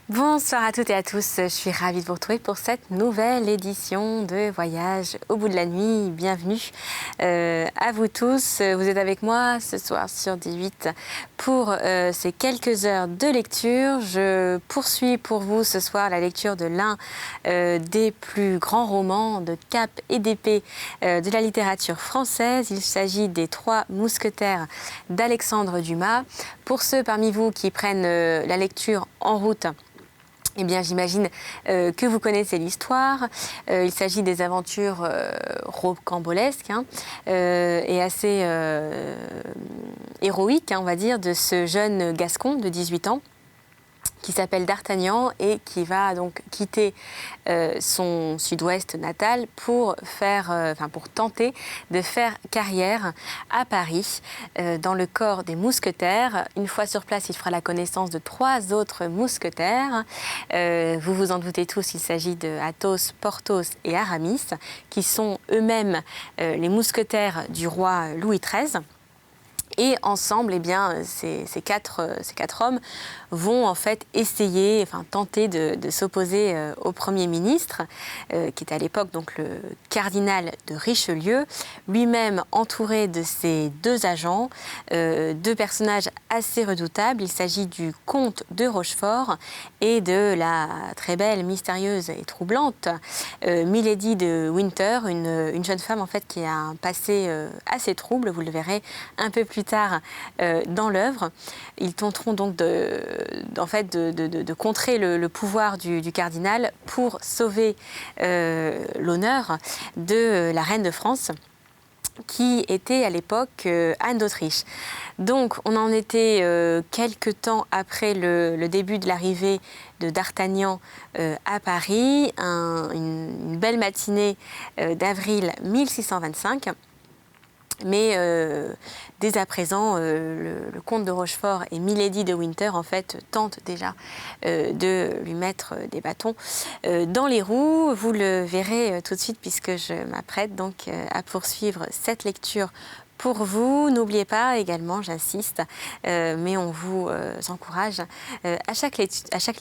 Bonsoir à toutes et à tous, je suis ravie de vous retrouver pour cette nouvelle édition de Voyage au bout de la nuit. Bienvenue à vous tous, vous êtes avec moi ce soir sur D8 pour ces quelques heures de lecture. Je poursuis pour vous ce soir la lecture de l'un des plus grands romans de cap et d'épée de la littérature française. Il s'agit des Trois Mousquetaires d'Alexandre Dumas. Pour ceux parmi vous qui prennent la lecture en route, eh bien, j'imagine que vous connaissez l'histoire. Il s'agit des aventures rocambolesques et assez héroïques, on va dire, de ce jeune Gascon de 18 ans qui s'appelle D'Artagnan et qui va donc quitter son sud-ouest natal pour tenter de faire carrière à Paris dans le corps des mousquetaires. Une fois sur place, il fera la connaissance de 3 autres mousquetaires. Vous vous en doutez tous, il s'agit de Athos, Porthos et Aramis, qui sont eux-mêmes les mousquetaires du roi Louis XIII. Et ensemble, eh bien, ces quatre hommes vont en fait tenter de s'opposer au Premier ministre, qui est à l'époque donc le cardinal de Richelieu, lui-même entouré de ses 2 agents, 2 personnages assez redoutables. Il s'agit du comte de Rochefort et de la très belle, mystérieuse et troublante Milady de Winter, une jeune femme en fait qui a un passé assez trouble. Vous le verrez un peu plus tard dans l'œuvre. Ils tenteront donc de contrer le pouvoir du cardinal pour sauver l'honneur de la reine de France, qui était à l'époque Anne d'Autriche. Donc on en était quelques temps après le début de l'arrivée de D'Artagnan à Paris, une belle matinée d'avril 1625. Mais dès à présent, le comte de Rochefort et Milady de Winter, en fait, tentent déjà de lui mettre des bâtons dans les roues. Vous le verrez tout de suite puisque je m'apprête donc à poursuivre cette lecture pour vous. N'oubliez pas également, j'insiste, mais on vous encourage à chaque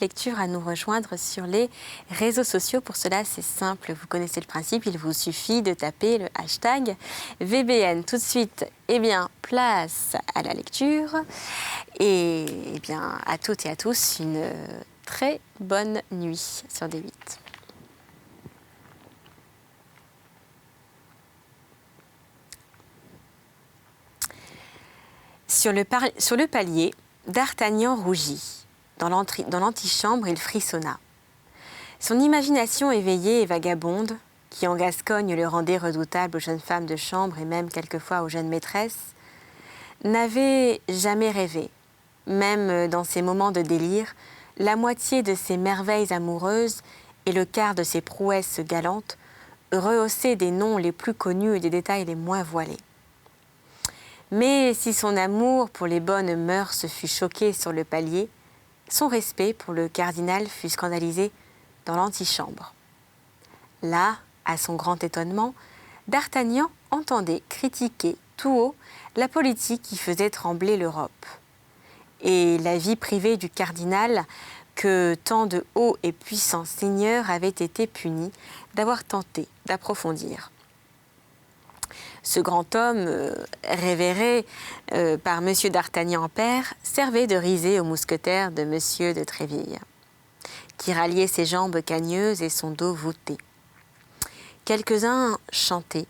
lecture à nous rejoindre sur les réseaux sociaux. Pour cela, c'est simple, vous connaissez le principe, il vous suffit de taper le hashtag VBN. Tout de suite, eh bien, place à la lecture et eh bien, à toutes et à tous, une très bonne nuit sur D8. Sur le palier, D'Artagnan rougit. Dans l'antichambre, il frissonna. Son imagination éveillée et vagabonde, qui en Gascogne le rendait redoutable aux jeunes femmes de chambre et même quelquefois aux jeunes maîtresses, n'avait jamais rêvé, même dans ses moments de délire, la moitié de ses merveilles amoureuses et le quart de ses prouesses galantes, rehaussées des noms les plus connus et des détails les moins voilés. Mais si son amour pour les bonnes mœurs fut choqué sur le palier, son respect pour le cardinal fut scandalisé dans l'antichambre. Là, à son grand étonnement, D'Artagnan entendait critiquer tout haut la politique qui faisait trembler l'Europe et la vie privée du cardinal que tant de hauts et puissants seigneurs avaient été punis d'avoir tenté d'approfondir. Ce grand homme, révéré par M. d'Artagnan père, servait de risée aux mousquetaires de M. de Tréville, qui ralliait ses jambes cagneuses et son dos voûté. Quelques-uns chantaient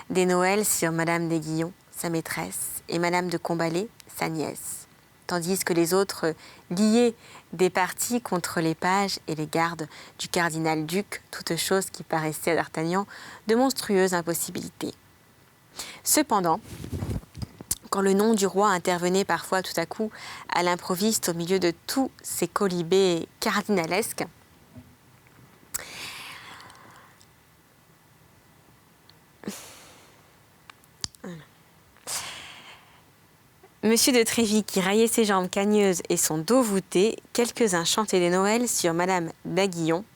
des Noëls sur Madame d'Aiguillon, sa maîtresse, et Madame de Combalet, sa nièce, tandis que les autres liaient des partis contre les pages et les gardes du cardinal-duc, toute chose qui paraissait à D'Artagnan de monstrueuse impossibilité. Cependant, quand le nom du roi intervenait parfois tout à coup à l'improviste au milieu de tous ces colibés cardinalesques, Monsieur de Tréville, qui raillait ses jambes cagneuses et son dos voûté, quelques-uns chantaient des Noëls sur Madame d'Aiguillon,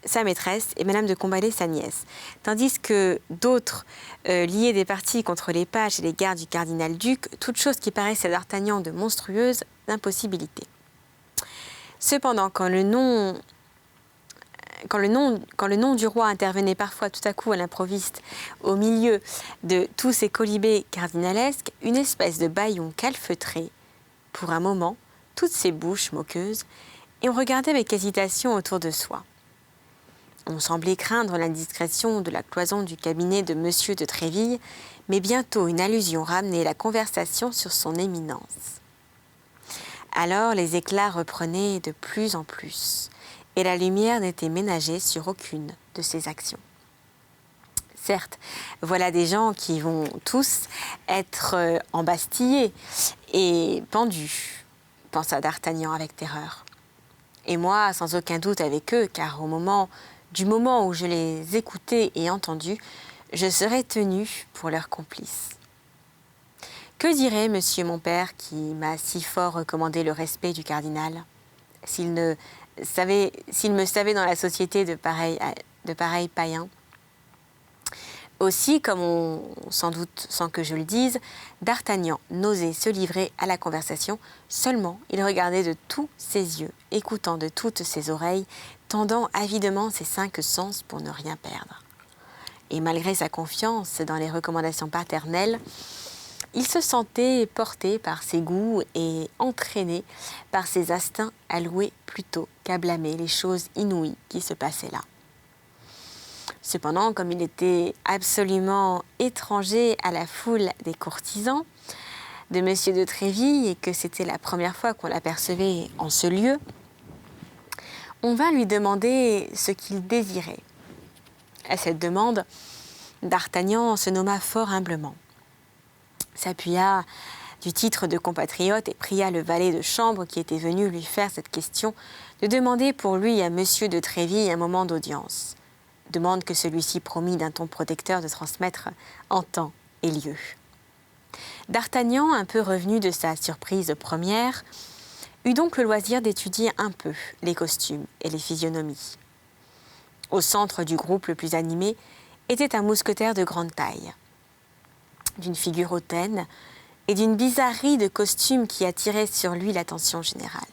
sa maîtresse, et Madame de Combalet, sa nièce, tandis que d'autres liaient des partis contre les pages et les gardes du cardinal-duc, toute chose qui paraissait à D'Artagnan de monstrueuse impossibilité. Cependant, quand le nom du roi intervenait parfois tout à coup à l'improviste au milieu de tous ces colibés cardinalesques, une espèce de bâillon calfeutré, pour un moment, toutes ces bouches moqueuses, et on regardait avec hésitation autour de soi. On semblait craindre l'indiscrétion de la cloison du cabinet de Monsieur de Tréville, mais bientôt une allusion ramenait la conversation sur son éminence. Alors les éclats reprenaient de plus en plus, et la lumière n'était ménagée sur aucune de ses actions. Certes, voilà des gens qui vont tous être embastillés et pendus, pensa d'Artagnan avec terreur. Et moi, sans aucun doute avec eux, car du moment où je les écoutais et entendus, je serais tenu pour leur complice. Que dirait monsieur mon père qui m'a si fort recommandé le respect du cardinal, s'il me savait dans la société de pareils païens? Aussi, sans doute sans que je le dise, d'Artagnan n'osait se livrer à la conversation, seulement il regardait de tous ses yeux, écoutant de toutes ses oreilles, tendant avidement ses 5 sens pour ne rien perdre. Et malgré sa confiance dans les recommandations paternelles, il se sentait porté par ses goûts et entraîné par ses instincts à louer plutôt qu'à blâmer les choses inouïes qui se passaient là. Cependant, comme il était absolument étranger à la foule des courtisans de Monsieur de Tréville et que c'était la première fois qu'on l'apercevait en ce lieu, on vint lui demander ce qu'il désirait. À cette demande, d'Artagnan se nomma fort humblement, s'appuya du titre de compatriote et pria le valet de chambre qui était venu lui faire cette question de demander pour lui à Monsieur de Tréville un moment d'audience. Demande que celui-ci promit d'un ton protecteur de transmettre en temps et lieu. D'Artagnan, un peu revenu de sa surprise première, eut donc le loisir d'étudier un peu les costumes et les physionomies. Au centre du groupe le plus animé était un mousquetaire de grande taille, d'une figure hautaine et d'une bizarrerie de costume qui attirait sur lui l'attention générale.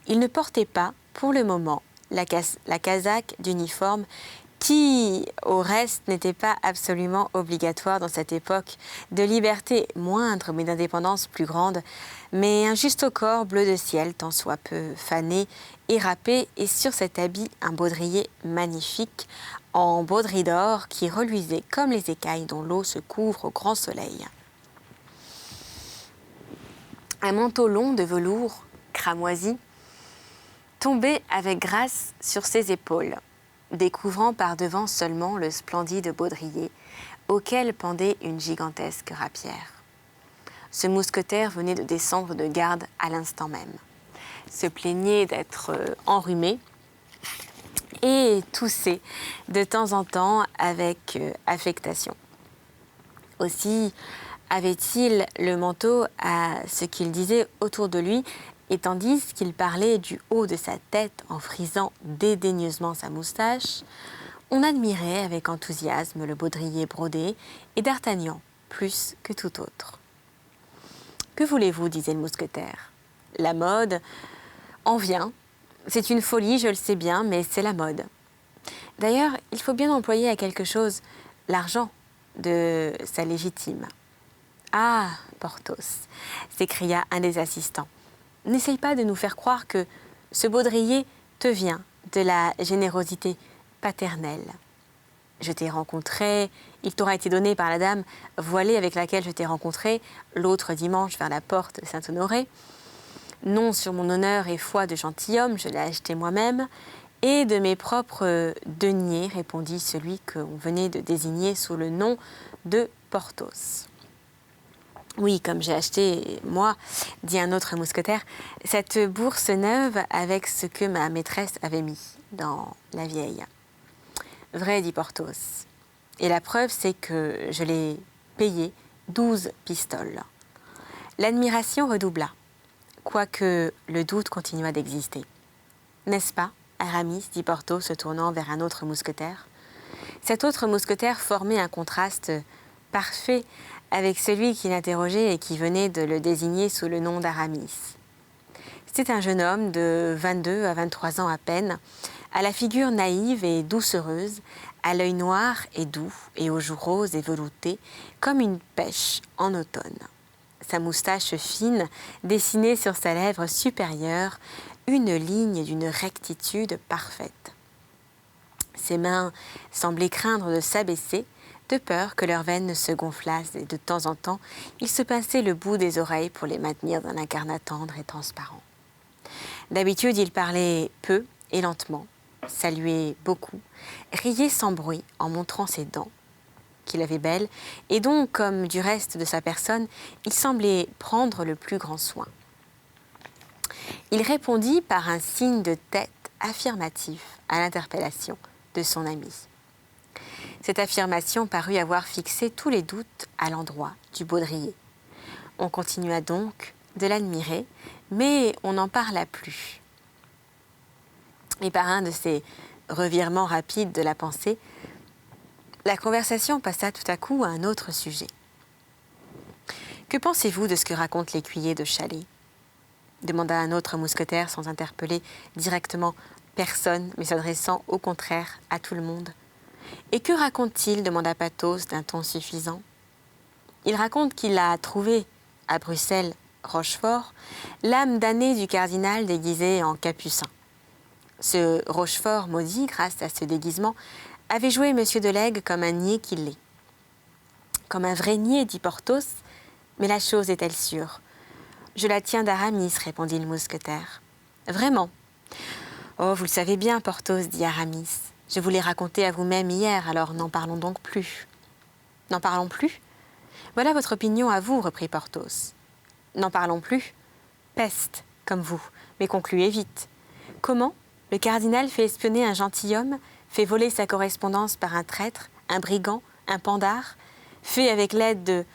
Il ne portait pas, pour le moment, la casaque d'uniforme qui, au reste, n'était pas absolument obligatoire dans cette époque de liberté moindre mais d'indépendance plus grande, mais un juste au corps bleu de ciel, tant soit peu fané et râpé, et sur cet habit un baudrier magnifique en broderie d'or qui reluisait comme les écailles dont l'eau se couvre au grand soleil. Un manteau long de velours cramoisi tombait avec grâce sur ses épaules, découvrant par devant seulement le splendide baudrier auquel pendait une gigantesque rapière. Ce mousquetaire venait de descendre de garde à l'instant même, se plaignait d'être enrhumé et toussait de temps en temps avec affectation. Aussi avait-il le manteau à ce qu'il disait autour de lui, et tandis qu'il parlait du haut de sa tête en frisant dédaigneusement sa moustache, on admirait avec enthousiasme le baudrier brodé et d'Artagnan plus que tout autre. « Que voulez-vous » disait le mousquetaire. « La mode en vient. C'est une folie, je le sais bien, mais c'est la mode. D'ailleurs, il faut bien employer à quelque chose l'argent de sa légitime. »« Ah, Porthos !» s'écria un des assistants. « N'essaye pas de nous faire croire que ce baudrier te vient de la générosité paternelle. Je t'ai rencontré, il t'aura été donné par la dame voilée avec laquelle je t'ai rencontré l'autre dimanche vers la porte de Saint-Honoré. Non sur mon honneur et foi de gentilhomme, je l'ai acheté moi-même, et de mes propres deniers, répondit celui qu'on venait de désigner sous le nom de Porthos. Oui, comme j'ai acheté, moi, dit un autre mousquetaire, cette bourse neuve avec ce que ma maîtresse avait mis dans la vieille. Vrai, dit Porthos. Et la preuve, c'est que je l'ai payé 12 pistoles. L'admiration redoubla, quoique le doute continua d'exister. N'est-ce pas, Aramis, dit Porthos, se tournant vers un autre mousquetaire. Cet autre mousquetaire formait un contraste parfait avec celui qui l'interrogeait et qui venait de le désigner sous le nom d'Aramis. C'était un jeune homme de 22 à 23 ans à peine, à la figure naïve et doucereuse, à l'œil noir et doux et aux joues roses et veloutées, comme une pêche en automne. Sa moustache fine dessinait sur sa lèvre supérieure une ligne d'une rectitude parfaite. Ses mains semblaient craindre de s'abaisser, de peur que leurs veines ne se gonflassent, et de temps en temps, il se pinçait le bout des oreilles pour les maintenir d'un incarnat tendre et transparent. D'habitude, il parlait peu et lentement, saluait beaucoup, riait sans bruit en montrant ses dents, qu'il avait belles, et dont, comme du reste de sa personne, il semblait prendre le plus grand soin. Il répondit par un signe de tête affirmatif à l'interpellation de son ami. Cette affirmation parut avoir fixé tous les doutes à l'endroit du baudrier. On continua donc de l'admirer, mais on n'en parla plus. Et par un de ces revirements rapides de la pensée, la conversation passa tout à coup à un autre sujet. « Que pensez-vous de ce que raconte l'écuyer de Chalais ?» demanda un autre mousquetaire sans interpeller directement personne, mais s'adressant au contraire à tout le monde. « Et que raconte-t-il » demanda Pathos d'un ton suffisant. « Il raconte qu'il a trouvé, à Bruxelles, Rochefort, l'âme damnée du cardinal déguisé en capucin. Ce Rochefort maudit, grâce à ce déguisement, avait joué M. de Lègue comme un niais qu'il l'est. »« Comme un vrai niais, dit Porthos, mais la chose est-elle sûre ? » ?»« Je la tiens d'Aramis, répondit le mousquetaire. »« Vraiment ? » ?»« Oh, vous le savez bien, Porthos, dit Aramis. Je vous l'ai raconté à vous-même hier, alors n'en parlons donc plus. »« N'en parlons plus ? Voilà votre opinion à vous, reprit Porthos. N'en parlons plus ? Peste, comme vous, mais concluez vite. Comment ? Le cardinal fait espionner un gentilhomme, fait voler sa correspondance par un traître, un brigand, un pandard, fait avec l'aide de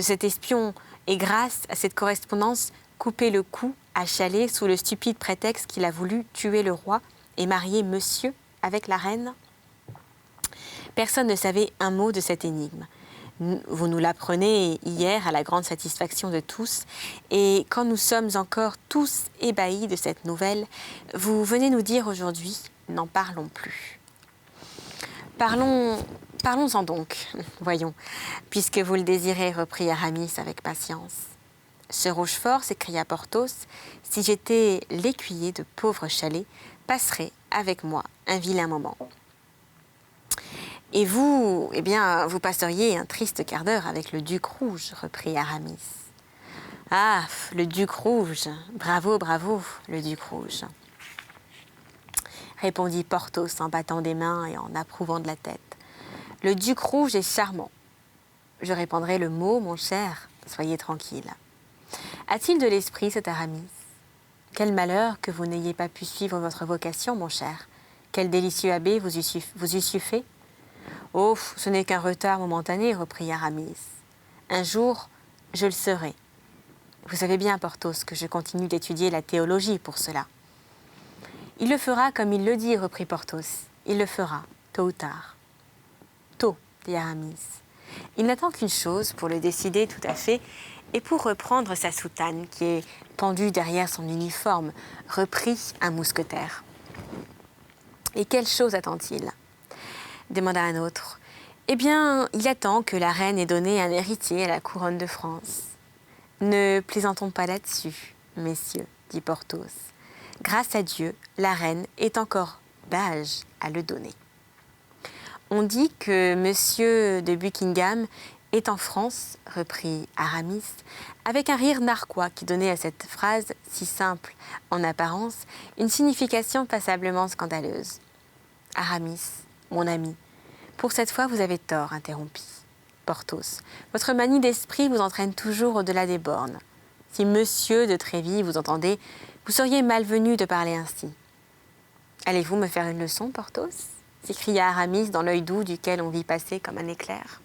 cet espion et grâce à cette correspondance couper le cou à Chalais sous le stupide prétexte qu'il a voulu tuer le roi et marier monsieur avec la reine. Personne ne savait un mot de cette énigme. Vous nous l'apprenez hier à la grande satisfaction de tous, et quand nous sommes encore tous ébahis de cette nouvelle, vous venez nous dire aujourd'hui, n'en parlons plus. Parlons-en donc, voyons, puisque vous le désirez, reprit Aramis avec patience. Ce Rochefort, s'écria Porthos, si j'étais l'écuyer de pauvre Chalais, passerait avec moi un vilain moment. Et vous, eh bien, vous passeriez un triste quart d'heure avec le duc rouge, reprit Aramis. Ah, le duc rouge, bravo, bravo, le duc rouge, répondit Porthos en battant des mains et en approuvant de la tête. Le duc rouge est charmant. Je répandrai le mot, mon cher, soyez tranquille. A-t-il de l'esprit, cet Aramis ? Quel malheur que vous n'ayez pas pu suivre votre vocation, mon cher. Quel délicieux abbé vous eussiez fait ? Oh, ce n'est qu'un retard momentané, reprit Aramis. Un jour, je le serai. Vous savez bien, Porthos, que je continue d'étudier la théologie pour cela. Il le fera comme il le dit, reprit Porthos. Il le fera, tôt ou tard. Tôt, dit Aramis. Il n'attend qu'une chose pour le décider tout à fait et pour reprendre sa soutane qui est pendue derrière son uniforme, reprit un mousquetaire. Et quelle chose attend-il ? Demanda un autre. Eh bien, il attend que la reine ait donné un héritier à la couronne de France. Ne plaisantons pas là-dessus, messieurs, dit Porthos. Grâce à Dieu, la reine est encore d'âge à le donner. On dit que monsieur de Buckingham est en France, reprit Aramis, avec un rire narquois qui donnait à cette phrase, si simple en apparence, une signification passablement scandaleuse. Aramis, mon ami, pour cette fois vous avez tort, interrompit Porthos. Votre manie d'esprit vous entraîne toujours au-delà des bornes. Si monsieur de Tréville vous entendez, vous seriez malvenu de parler ainsi. Allez-vous me faire une leçon, Porthos ? S'écria Aramis dans l'œil doux duquel on vit passer comme un éclair.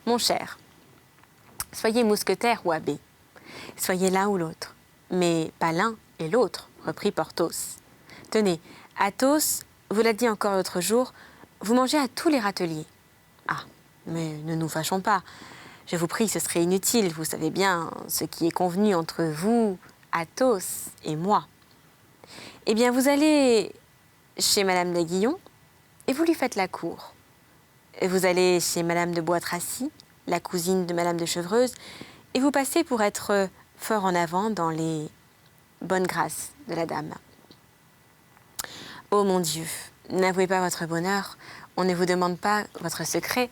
Mon cher, soyez mousquetaire ou abbé. Soyez l'un ou l'autre, mais pas l'un et l'autre, reprit Porthos. Tenez, Athos vous l'a dit encore l'autre jour, vous mangez à tous les râteliers. Ah, mais ne nous fâchons pas. Je vous prie, ce serait inutile. Vous savez bien ce qui est convenu entre vous, Athos et moi. Eh bien, vous allez chez Madame d'Aiguillon et vous lui faites la cour. Et vous allez chez Madame de Bois-Tracy, la cousine de Madame de Chevreuse, et vous passez pour être fort en avant dans les bonnes grâces de la dame. Oh mon Dieu, n'avouez pas votre bonheur, on ne vous demande pas votre secret,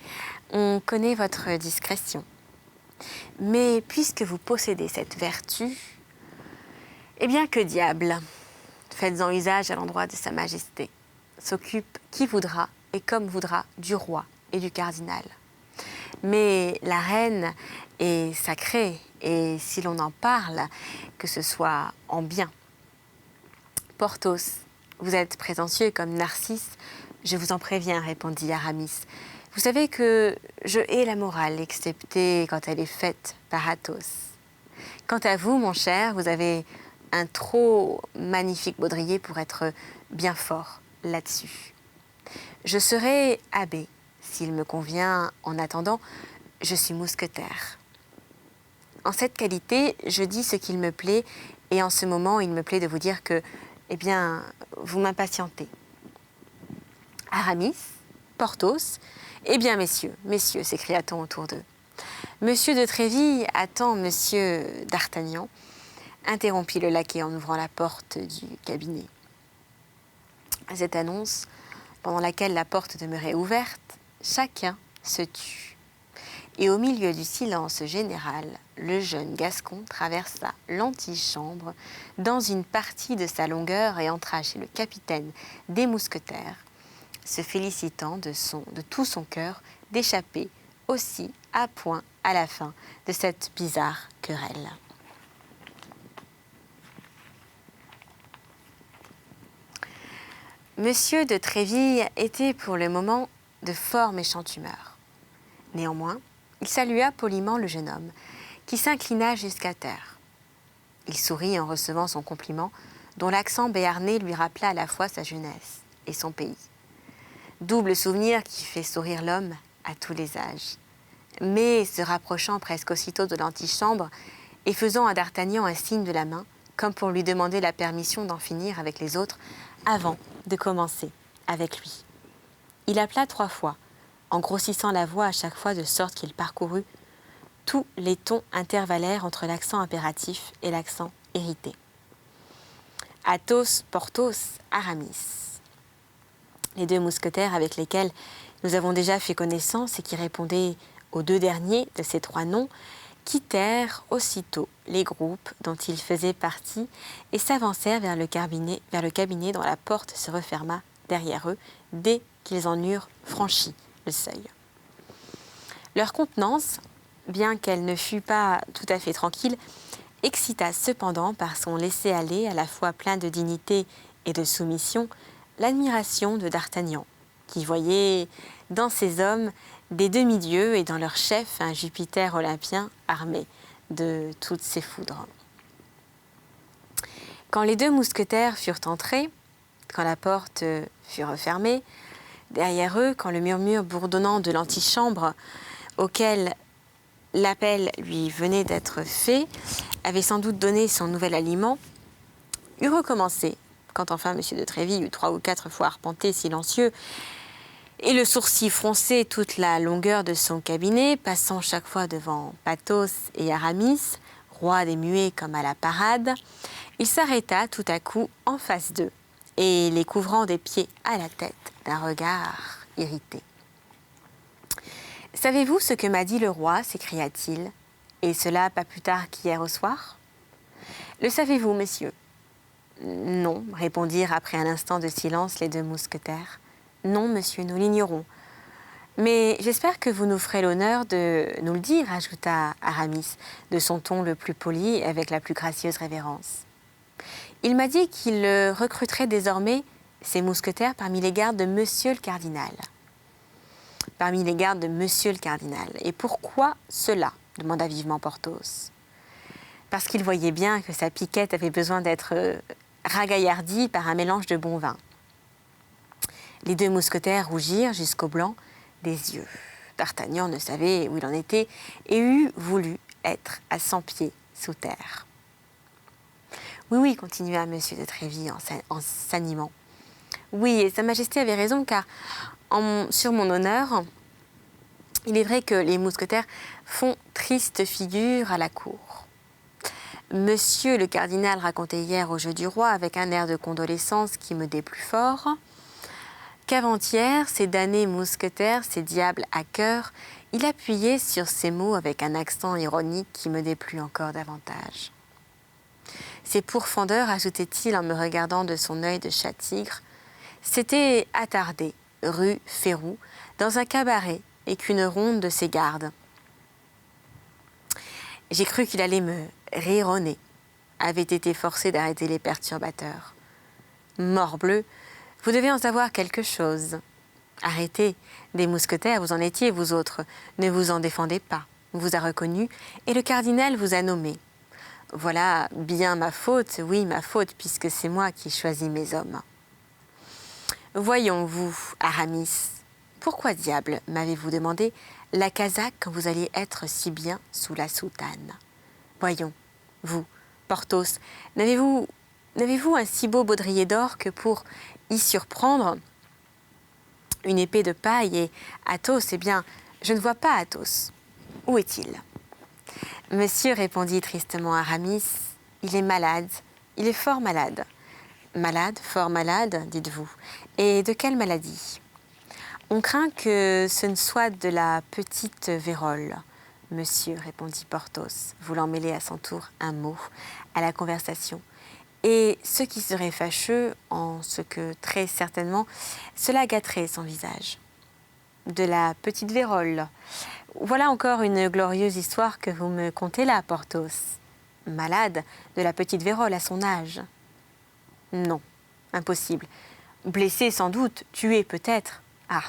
on connaît votre discrétion. Mais puisque vous possédez cette vertu, eh bien que diable, faites-en usage à l'endroit de Sa Majesté. S'occupe qui voudra et comme voudra du roi et du cardinal. Mais la reine est sacrée et si l'on en parle, que ce soit en bien. Porthos, vous êtes prétentieux comme Narcisse, je vous en préviens, répondit Aramis. Vous savez que je hais la morale, excepté quand elle est faite par Athos. Quant à vous, mon cher, vous avez un trop magnifique baudrier pour être bien fort là-dessus. Je serai abbé, s'il me convient. En attendant, je suis mousquetaire. En cette qualité, je dis ce qu'il me plaît, et en ce moment, il me plaît de vous dire que, eh bien, vous m'impatientez. Aramis, Porthos, eh bien, messieurs, s'écria-t-on autour d'eux. Monsieur de Tréville attend monsieur d'Artagnan, interrompit le laquais en ouvrant la porte du cabinet. À cette annonce, pendant laquelle la porte demeurait ouverte, chacun se tut. Et au milieu du silence général, le jeune Gascon traversa l'antichambre dans une partie de sa longueur et entra chez le capitaine des mousquetaires, se félicitant de tout son cœur d'échapper aussi à point à la fin de cette bizarre querelle. Monsieur de Tréville était pour le moment de fort méchante humeur. Néanmoins, il salua poliment le jeune homme, qui s'inclina jusqu'à terre. Il sourit en recevant son compliment, dont l'accent béarnais lui rappela à la fois sa jeunesse et son pays. Double souvenir qui fait sourire l'homme à tous les âges. Mais, se rapprochant presque aussitôt de l'antichambre et faisant à D'Artagnan un signe de la main, comme pour lui demander la permission d'en finir avec les autres avant de commencer avec lui. Il appela 3 fois, en grossissant la voix à chaque fois de sorte qu'il parcourut tous les tons intervallaires entre l'accent impératif et l'accent irrité. Athos, Porthos, Aramis. Les 2 mousquetaires avec lesquels nous avons déjà fait connaissance et qui répondaient aux 2 derniers de ces 3 noms, quittèrent aussitôt les groupes dont ils faisaient partie et s'avancèrent vers le cabinet dont la porte se referma derrière eux dès qu'ils en eurent franchi le seuil. Leur contenance, bien qu'elle ne fût pas tout à fait tranquille, excita cependant par son laisser-aller à la fois plein de dignité et de soumission l'admiration de D'Artagnan, qui voyait dans ces hommes des demi-dieux et dans leur chef un Jupiter olympien armé de toutes ses foudres. Quand les 2 mousquetaires furent entrés, quand la porte fut refermée, derrière eux, quand le murmure bourdonnant de l'antichambre auquel l'appel lui venait d'être fait avait sans doute donné son nouvel aliment, eut recommencé, quand enfin M. de Tréville eut 3 ou 4 fois arpenté silencieux, et le sourcil froncé toute la longueur de son cabinet, passant chaque fois devant Porthos et Aramis, rois des muets comme à la parade, il s'arrêta tout à coup en face d'eux, et les couvrant des pieds à la tête d'un regard irrité. « Savez-vous ce que m'a dit le roi ?» s'écria-t-il, et cela pas plus tard qu'hier au soir. « Le savez-vous, messieurs ?» ?»« Non, » répondirent après un instant de silence les 2 mousquetaires. « Non, monsieur, nous l'ignorons. Mais j'espère que vous nous ferez l'honneur de nous le dire, » ajouta Aramis, de son ton le plus poli et avec la plus gracieuse révérence. « Il m'a dit qu'il recruterait désormais ses mousquetaires parmi les gardes de monsieur le cardinal. » « Parmi les gardes de monsieur le cardinal. Et pourquoi cela ?» demanda vivement Porthos. « Parce qu'il voyait bien que sa piquette avait besoin d'être ragaillardie par un mélange de bon vin. » Les 2 mousquetaires rougirent jusqu'au blanc des yeux. D'Artagnan ne savait où il en était et eût voulu être à 100 pieds sous terre. Oui, oui, continua Monsieur de Tréville en s'animant. Oui, et Sa Majesté avait raison, car sur mon honneur, il est vrai que les mousquetaires font triste figure à la cour. Monsieur le cardinal racontait hier au jeu du roi, avec un air de condoléance qui me déplut fort, qu'avant-hier, ces damnés mousquetaires, ces diables à cœur, il appuyait sur ces mots avec un accent ironique qui me déplut encore davantage. Ces pourfendeurs, ajoutait-il en me regardant de son œil de chat-tigre, s'étaient attardés, rue Férou, dans un cabaret et qu'une ronde de ses gardes. J'ai cru qu'il allait me rire au nez, avait été forcé d'arrêter les perturbateurs. Morbleu, vous devez en savoir quelque chose. Arrêtez, des mousquetaires, vous en étiez, vous autres. Ne vous en défendez pas. On vous a reconnu et le cardinal vous a nommé. Voilà bien ma faute, oui, ma faute, puisque c'est moi qui choisis mes hommes. Voyons, vous, Aramis, pourquoi diable m'avez-vous demandé la casaque quand vous alliez être si bien sous la soutane? Voyons, vous, Porthos, n'avez-vous un si beau baudrier d'or que pour y surprendre une épée de paille? Et Athos, eh bien, je ne vois pas Athos. Où est-il? Monsieur, répondit tristement Aramis, il est malade, il est fort malade. Malade, fort malade, dites-vous. Et de quelle maladie? On craint que ce ne soit de la petite vérole. Monsieur, répondit Porthos, voulant mêler à son tour un mot à la conversation. Et ce qui serait fâcheux, en ce que très certainement cela gâterait son visage. De la petite vérole. Voilà encore une glorieuse histoire que vous me contez là, Porthos. Malade de la petite vérole à son âge. Non, impossible. Blessé sans doute, tué peut-être. Ah,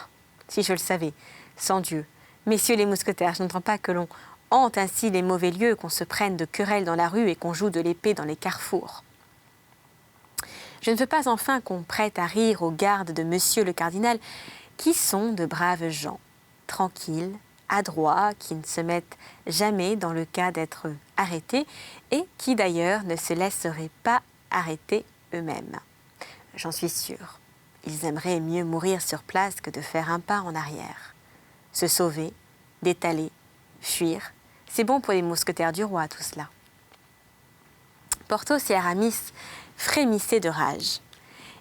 si je le savais, sans Dieu. Messieurs les mousquetaires, je n'entends pas que l'on hante ainsi les mauvais lieux, qu'on se prenne de querelles dans la rue et qu'on joue de l'épée dans les carrefours. Je ne veux pas enfin qu'on prête à rire aux gardes de monsieur le cardinal, qui sont de braves gens, tranquilles, adroits, qui ne se mettent jamais dans le cas d'être arrêtés et qui d'ailleurs ne se laisseraient pas arrêter eux-mêmes. J'en suis sûre. Ils aimeraient mieux mourir sur place que de faire un pas en arrière. Se sauver, d'étaler, fuir, c'est bon pour les mousquetaires du roi, tout cela. Porthos et Aramis frémissaient de rage.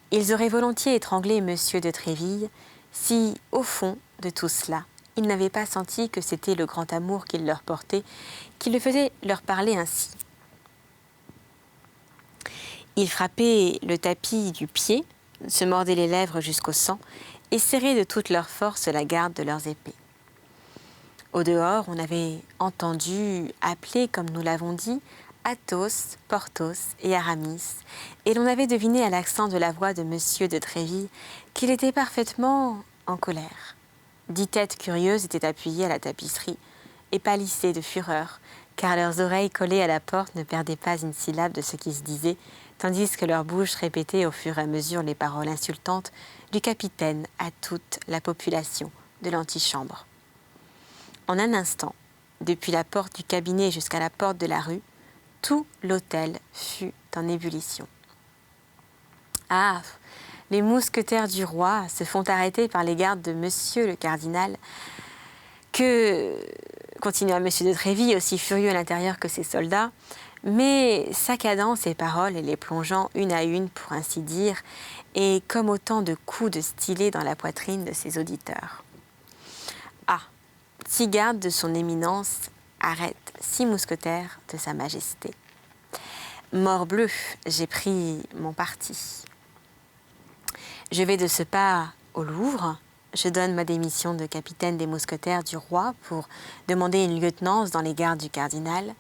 Ils auraient volontiers étranglé monsieur de Tréville si, au fond de tout cela, ils n'avaient pas senti que c'était le grand amour qu'il leur portait qui le faisait leur parler ainsi. Ils frappaient le tapis du pied, se mordaient les lèvres jusqu'au sang et serraient de toute leur force la garde de leurs épées. Au dehors, on avait entendu appeler, comme nous l'avons dit, Athos, Porthos et Aramis, et l'on avait deviné à l'accent de la voix de monsieur de Tréville qu'il était parfaitement en colère. 10 têtes curieuses étaient appuyées à la tapisserie et pâlissaient de fureur, car leurs oreilles collées à la porte ne perdaient pas une syllabe de ce qui se disait, tandis que leur bouche répétait au fur et à mesure les paroles insultantes du capitaine à toute la population de l'antichambre. En un instant, depuis la porte du cabinet jusqu'à la porte de la rue, tout l'hôtel fut en ébullition. Ah, les mousquetaires du roi se font arrêter par les gardes de monsieur le cardinal, que, continua monsieur de Tréville, aussi furieux à l'intérieur que ses soldats, mais saccadant ses paroles et les plongeant une à une, pour ainsi dire, et comme autant de coups de stylet dans la poitrine de ses auditeurs. Ah, 6 gardes de son éminence arrêtent 6 mousquetaires de sa majesté. Morbleu, j'ai pris mon parti. Je vais de ce pas au Louvre, je donne ma démission de capitaine des mousquetaires du roi pour demander une lieutenance dans les gardes du cardinal,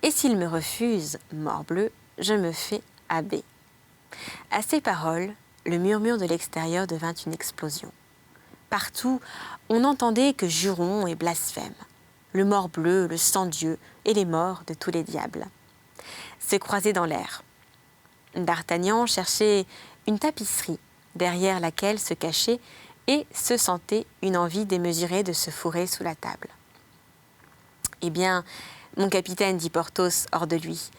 et s'il me refuse, morbleu, je me fais abbé. À ces paroles, le murmure de l'extérieur devint une explosion. Partout, on n'entendait que jurons et blasphèmes. Le morbleu, le sang-Dieu et les morts de tous les diables se croisaient dans l'air. D'Artagnan cherchait une tapisserie derrière laquelle se cachait et se sentait une envie démesurée de se fourrer sous la table. « Eh bien, mon capitaine, dit Porthos hors de lui,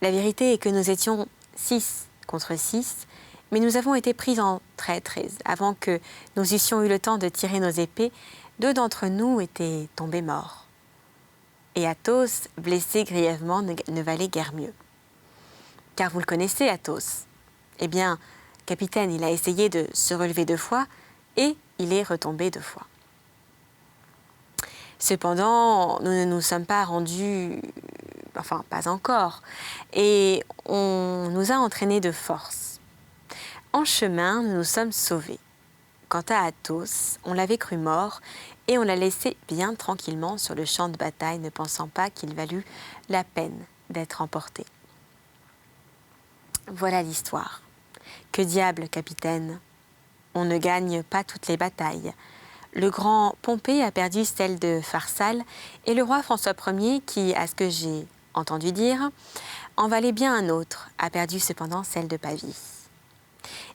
la vérité est que nous étions 6 contre 6, mais nous avons été pris en traîtres. Avant que nous eussions eu le temps de tirer nos épées, 2 d'entre nous étaient tombés morts. Et Athos, blessé grièvement, ne valait guère mieux. Car vous le connaissez, Athos. Eh bien, capitaine, il a essayé de se relever 2 fois et il est retombé 2 fois. Cependant, nous ne nous sommes pas rendus, enfin pas encore, et on nous a entraînés de force. En chemin, nous nous sommes sauvés. Quant à Athos, on l'avait cru mort et on l'a laissé bien tranquillement sur le champ de bataille, ne pensant pas qu'il valût la peine d'être emporté. Voilà l'histoire. Que diable, capitaine? On ne gagne pas toutes les batailles. Le grand Pompée a perdu celle de Pharsale et le roi François Ier, qui, à ce que j'ai entendu dire, en valait bien un autre, a perdu cependant celle de Pavie.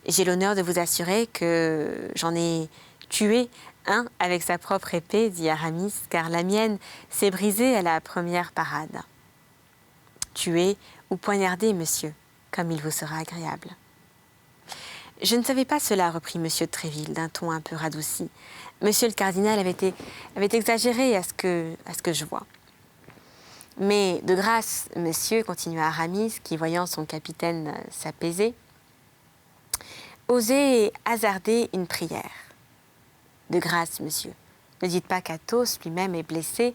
J'ai l'honneur de vous assurer que j'en ai tué un avec sa propre épée, dit Aramis, car la mienne s'est brisée à la première parade. Tué ou poignardé, monsieur, comme il vous sera agréable. Je ne savais pas cela, reprit monsieur de Tréville d'un ton un peu radouci. Monsieur le cardinal avait exagéré à ce que je vois. Mais de grâce, monsieur, continua Aramis, qui voyant son capitaine s'apaiser, osez hasarder une prière. De grâce, monsieur, ne dites pas qu'Athos lui-même est blessé,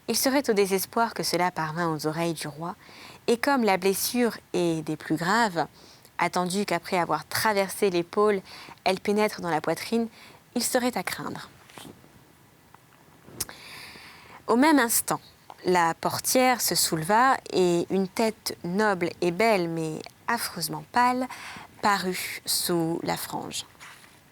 il serait au désespoir que cela parvint aux oreilles du roi, et comme la blessure est des plus graves, attendu qu'après avoir traversé l'épaule, elle pénètre dans la poitrine, il serait à craindre. Au même instant, la portière se souleva et une tête noble et belle, mais affreusement pâle, parut sous la frange.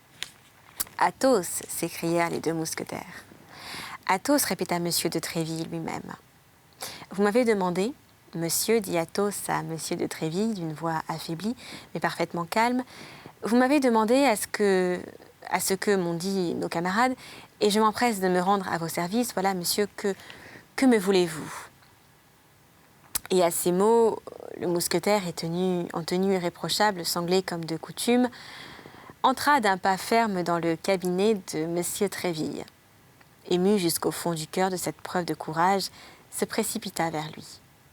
« Athos !» s'écrièrent les 2 mousquetaires. « Athos !» répéta monsieur de Tréville lui-même. « Vous m'avez demandé, monsieur, dit Athos à monsieur de Tréville d'une voix affaiblie, mais parfaitement calme, vous m'avez demandé à ce que m'ont dit nos camarades, et je m'empresse de me rendre à vos services. Voilà, monsieur, que me voulez-vous » Et à ces mots, le mousquetaire, en tenue irréprochable, sanglé comme de coutume, entra d'un pas ferme dans le cabinet de monsieur Tréville. Ému jusqu'au fond du cœur de cette preuve de courage, se précipita vers lui.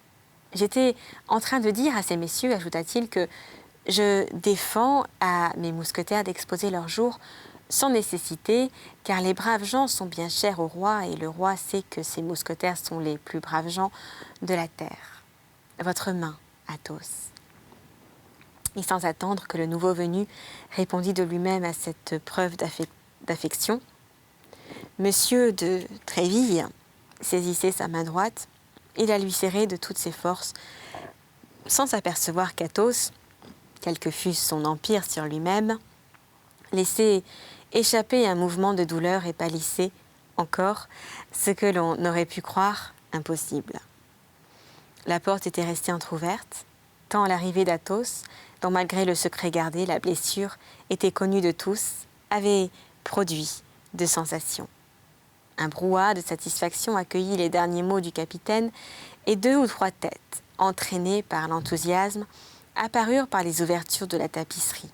« J'étais en train de dire à ces messieurs, ajouta-t-il, que je défends à mes mousquetaires d'exposer leur jour sans nécessité, car les braves gens sont bien chers au roi, et le roi sait que ses mousquetaires sont les plus braves gens de la terre. Votre main, Athos. » Et sans attendre que le nouveau venu répondît de lui-même à cette preuve d'affection, monsieur de Tréville saisissait sa main droite et la lui serrait de toutes ses forces, sans s'apercevoir qu'Athos, quel que fût son empire sur lui-même, laissait échapper un mouvement de douleur et pâlissait encore, ce que l'on aurait pu croire impossible. La porte était restée entr'ouverte, tant l'arrivée d'Athos, dont malgré le secret gardé, la blessure était connue de tous, avait produit de sensations. Un brouhaha de satisfaction accueillit les derniers mots du capitaine et 2 ou 3 têtes, entraînées par l'enthousiasme, apparurent par les ouvertures de la tapisserie.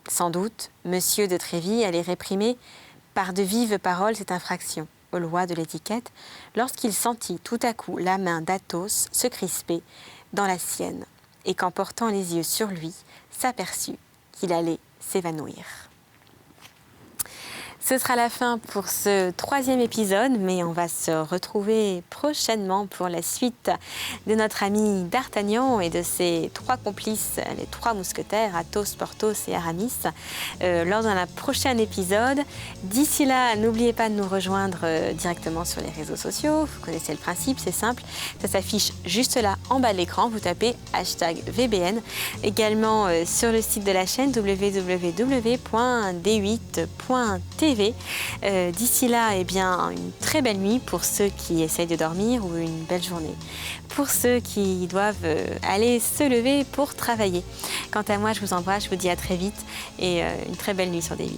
Sans doute, monsieur de Tréville allait réprimer par de vives paroles cette infraction aux lois de l'étiquette lorsqu'il sentit tout à coup la main d'Athos se crisper dans la sienne et qu'en portant les yeux sur lui, s'aperçut qu'il allait s'évanouir. Ce sera la fin pour ce 3e épisode, mais on va se retrouver prochainement pour la suite de notre ami D'Artagnan et de ses 3 complices, les 3 mousquetaires, Athos, Porthos et Aramis, lors d'un prochain épisode. D'ici là, n'oubliez pas de nous rejoindre directement sur les réseaux sociaux. Vous connaissez le principe, c'est simple. Ça s'affiche juste là, en bas de l'écran. Vous tapez #VBN. Également sur le site de la chaîne www.d8.tv. D'ici là, eh bien, une très belle nuit pour ceux qui essayent de dormir ou une belle journée pour ceux qui doivent aller se lever pour travailler. Quant à moi, je vous embrasse, je vous dis à très vite et une très belle nuit sur D8.